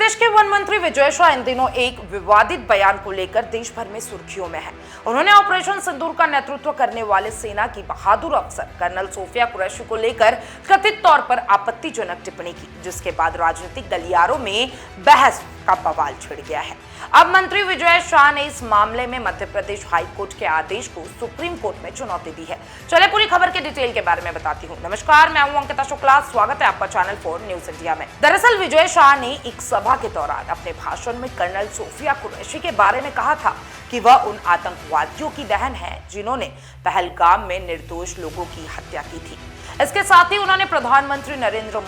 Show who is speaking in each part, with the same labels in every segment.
Speaker 1: प्रदेश के वन मंत्री विजय शाह इन दिनों एक विवादित बयान को लेकर देश भर में सुर्खियों में हैं। उन्होंने ऑपरेशन सिंदूर का नेतृत्व करने वाले सेना की बहादुर अफसर कर्नल सोफिया कुरैशी को लेकर कथित तौर पर आपत्तिजनक टिप्पणी की, जिसके बाद राजनीतिक गलियारों में बहस का बवाल छिड़ गया है। अब मंत्री विजय शाह ने इस मामले में मध्य प्रदेश हाई कोर्ट के आदेश को सुप्रीम कोर्ट में चुनौती दी है। चले पूरी खबर के डिटेल के बारे में बताती हूँ। नमस्कार, मैं हूँ अंकिता शुक्ला, स्वागत है आपका चैनल 4 न्यूज इंडिया में। दरअसल विजय शाह ने एक सभा के दौरान अपने भाषण में कर्नल सोफिया कुरैशी के बारे में कहा था कि वह उन आतंकवादियों की बहन है जिन्होंने पहलगाम में निर्दोष लोगों की हत्या की थी। इसके साथ ही उन्होंने प्रधानमंत्री नरेंद्र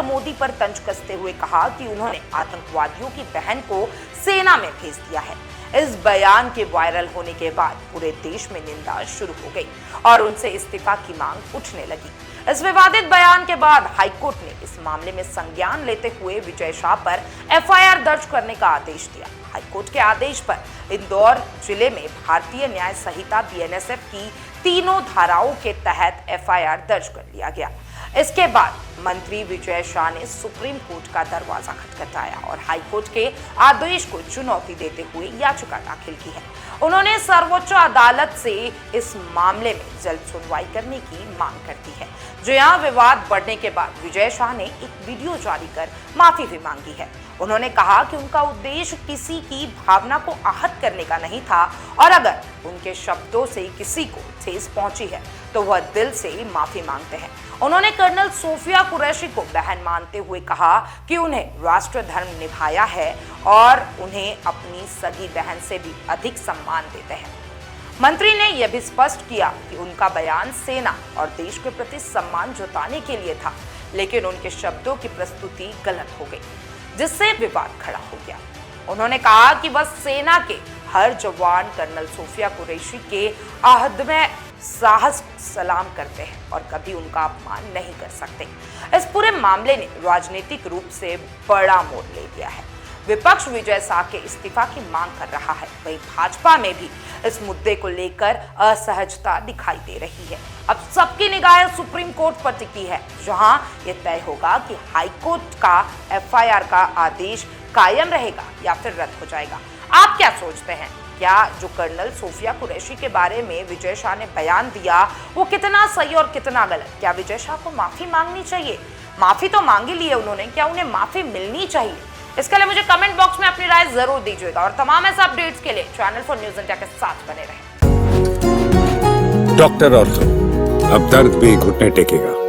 Speaker 1: मोदी पर तंज कसते हुए कहा कि उन्होंने आतंकवादियों की बहन को सेना में भेज दिया है। इस बयान के वायरल होने के बाद पूरे देश में निंदा शुरू हो गई और उनसे इस्तीफा की मांग उठने लगी। इस विवादित बयान के बाद हाईकोर्ट ने इस मामले में संज्ञान लेते हुए विजय शाह पर एफआईआर दर्ज करने का आदेश दिया। हाईकोर्ट के आदेश पर इंदौर जिले में भारतीय न्याय संहिता बीएनएसएफ की तीनों धाराओं के तहत एफआईआर दर्ज कर लिया गया। इसके बाद मंत्री विजय शाह ने सुप्रीम कोर्ट का दरवाजा खटखटाया और हाईकोर्ट के आदेश को चुनौती देते हुए याचिका दाखिल की है। उन्होंने सर्वोच्च अदालत से इस मामले में जल्द सुनवाई करने की मांग कर दी है। जो यहाँ विवाद बढ़ने के बाद विजय शाह ने एक वीडियो जारी कर माफी भी मांगी है। उन्होंने कहा कि उनका उद्देश्य किसी की भावना को आहत करने का नहीं था और अगर उनके शब्दों से किसी को ठेस पहुंची है तो वह दिल से माफी मांगते हैं। उन्होंने कर्नल सोफिया कुरैशी को बहन मानते हुए कहा कि उन्हें राष्ट्र धर्म निभाया है और उन्हें अपनी सगी बहन से भी अधिक सम्मान देते हैं। मंत्री ने यह भी स्पष्ट किया कि उनका बयान सेना और देश के प्रति सम्मान जताने के लिए था, लेकिन उनके शब्दों की प्रस्तुति गलत हो गई, जिससे विवाद खड़ा हो गया। उन्होंने कहा कि वह सेना के हर जवान कर्नल सोफिया कुरैशी के आहद में साहस सलाम करते हैं और कभी उनका अपमान नहीं कर सकते। इस पूरे मामले ने राजनीतिक रूप से बड़ा मोड़ ले लिया है। विपक्ष विजय शाह के इस्तीफा की मांग कर रहा है, वहीं भाजपा में भी इस मुद्दे को लेकर असहजता दिखाई दे रही है। अब सबकी निगाहें सुप्रीम कोर्ट पर टिकी है, जहां यह तय होगा कि हाईकोर्ट का एफआईआर का आदेश कायम रहेगा या फिर रद्द हो जाएगा। आप क्या सोचते हैं? क्या जो कर्नल सोफिया कुरैशी के बारे में विजय शाह ने बयान दिया वो कितना सही और कितना गलत? क्या विजय शाह को माफी मांगनी चाहिए? माफी तो मांगी ली है उन्होंने, क्या उन्हें माफी मिलनी चाहिए? इसके लिए मुझे कमेंट बॉक्स में अपनी राय जरूर दीजिएगा और तमाम ऐसे अपडेट्स के लिए चैनल 4 न्यूज इंडिया के साथ बने रहें।
Speaker 2: डॉक्टर ऑर्थो, अब दर्द भी घुटने टेकेगा।